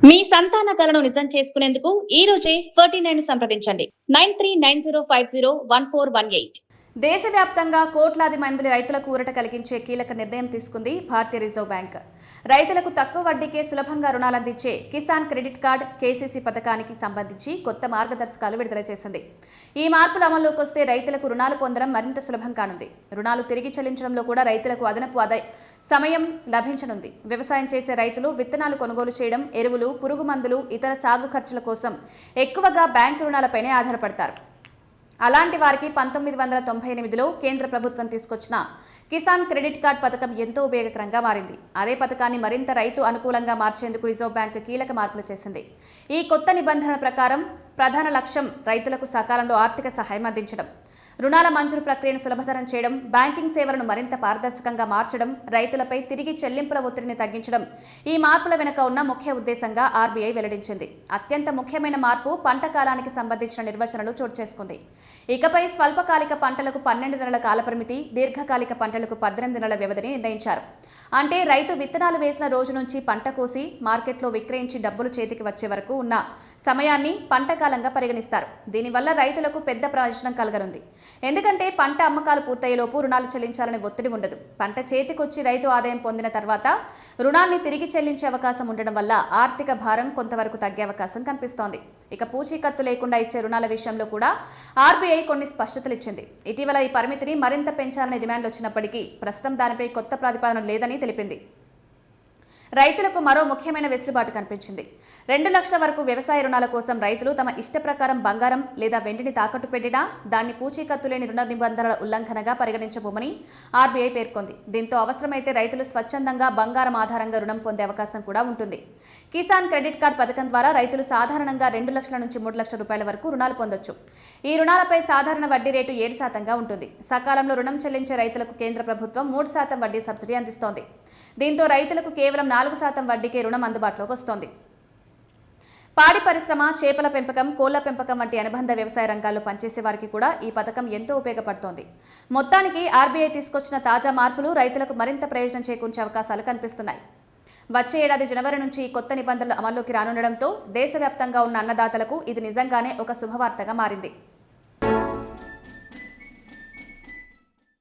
మీ సంతాన కలను నిజం చేసుకునేందుకు ఈ రోజే 49 సంప్రదించండి 9390501418. దేశవ్యాప్తంగా కోట్లాది మంది రైతులకు ఊరట కలిగించే కీలక నిర్ణయం తీసుకుంది భారతీయ రిజర్వ్ బ్యాంక్. రైతులకు తక్కువ వడ్డీకే సులభంగా రుణాలందించే కిసాన్ క్రెడిట్ కార్డ్ కేసీసీ పథకానికి సంబంధించి కొత్త మార్గదర్శకాలు విడుదల చేసింది. ఈ మార్పులు అమల్లోకి వస్తే రైతులకు రుణాలు పొందడం మరింత సులభం కానుంది. రుణాలు తిరిగి చెల్లించడంలో కూడా రైతులకు అదనపు సమయం లభించనుంది. వ్యవసాయం చేసే రైతులు విత్తనాలు కొనుగోలు చేయడం, ఎరువులు, పురుగు మందులు, ఇతర సాగు ఖర్చుల కోసం ఎక్కువగా బ్యాంకు రుణాలపైనే ఆధారపడతారు. అలాంటి వారికి 1998లో కేంద్ర ప్రభుత్వం తీసుకొచ్చిన కిసాన్ క్రెడిట్ కార్డ్ పథకం ఎంతో ఉపయోగకరంగా మారింది. అదే పథకాన్ని మరింత రైతు అనుకూలంగా మార్చేందుకు రిజర్వ్ బ్యాంక్ కీలక మార్పులు చేసింది. ఈ కొత్త నిబంధనల ప్రకారం ప్రధాన లక్ష్యం రైతులకు సకాలంలో ఆర్థిక సహాయం అందించడం, రుణాల మంజూరు ప్రక్రియను సులభతరం చేయడం, బ్యాంకింగ్ సేవలను మరింత పారదర్శకంగా మార్చడం, రైతులపై తిరిగి చెల్లింపుల ఒత్తిడిని తగ్గించడం ఈ మార్పుల వెనుక ఉన్న ముఖ్య ఉద్దేశంగా ఆర్బీఐ వెల్లడించింది. అత్యంత ముఖ్యమైన మార్పు పంట కాలానికి సంబంధించిన నిర్వచనలు చోటు చేసుకుంది. ఇకపై స్వల్పకాలిక పంటలకు 12 నెలల కాలపరిమితి, దీర్ఘకాలిక పంటలకు 18 నెలల వ్యవధిని నిర్ణయించారు. అంటే రైతు విత్తనాలు వేసిన రోజు నుంచి పంట కోసి మార్కెట్లో విక్రయించి డబ్బులు చేతికి వచ్చే వరకు ఉన్న సమయాన్ని పంట కాలంగా పరిగణిస్తారు. దీనివల్ల రైతులకు పెద్ద ప్రయోజనం కలగనుంది. ఎందుకంటే పంట అమ్మకాలు పూర్తయ్యేలోపు రుణాలు చెల్లించాలనే ఒత్తిడి ఉండదు. పంట చేతికొచ్చి రైతు ఆదాయం పొందిన తర్వాత రుణాన్ని తిరిగి చెల్లించే అవకాశం ఉండడం వల్ల ఆర్థిక భారం కొంతవరకు తగ్గే అవకాశం కనిపిస్తోంది. ఇక పూచీకత్తు లేకుండా ఇచ్చే రుణాల విషయంలో కూడా ఆర్బీఐ కొన్ని స్పష్టతలు ఇచ్చింది. ఇటీవల ఈ పరిమితిని మరింత పెంచాలనే డిమాండ్లు వచ్చినప్పటికీ ప్రస్తుతం దానిపై కొత్త ప్రతిపాదన లేదని తెలిపింది. రైతులకు మరో ముఖ్యమైన వెసులుబాటు కనిపించింది. 2 లక్షల వరకు వ్యవసాయ రుణాల కోసం రైతులు తమ ఇష్ట ప్రకారం బంగారం లేదా వెండిని తాకట్టు పెట్టినా దాన్ని పూచీకత్తు లేని రుణ నిబంధనల ఉల్లంఘనగా పరిగణించబోమని ఆర్బీఐ పేర్కొంది. దీంతో అవసరమైతే రైతులు స్వచ్ఛందంగా బంగారం ఆధారంగా రుణం పొందే అవకాశం కూడా ఉంటుంది. కిసాన్ క్రెడిట్ కార్డ్ పథకం ద్వారా రైతులు సాధారణంగా 2 లక్షల నుంచి 3 లక్షల రూపాయల వరకు రుణాలు పొందొచ్చు. ఈ రుణాలపై సాధారణ వడ్డీ రేటు 7%గా ఉంటుంది. సకాలంలో రుణం చెల్లించే రైతులకు కేంద్ర ప్రభుత్వం 3% వడ్డీ సబ్సిడీ అందిస్తోంది. దీంతో రైతులకు కేవలం 4% వడ్డీకే రుణం అందుబాటులోకి వస్తోంది. పాడి పరిశ్రమ, చేపల పెంపకం, కోళ్ల పెంపకం వంటి అనుబంధ వ్యవసాయ రంగాల్లో పనిచేసే వారికి కూడా ఈ పథకం ఎంతో ఉపయోగపడుతోంది. మొత్తానికి ఆర్బీఐ తీసుకొచ్చిన తాజా మార్పులు రైతులకు మరింత ప్రయోజనం చేకూర్చే అవకాశాలు కనిపిస్తున్నాయి. వచ్చే ఏడాది జనవరి నుంచి ఈ కొత్త నిబంధనలు అమల్లోకి రానుండడంతో దేశవ్యాప్తంగా ఉన్న అన్నదాతలకు ఇది నిజంగానే ఒక శుభవార్తగా మారింది.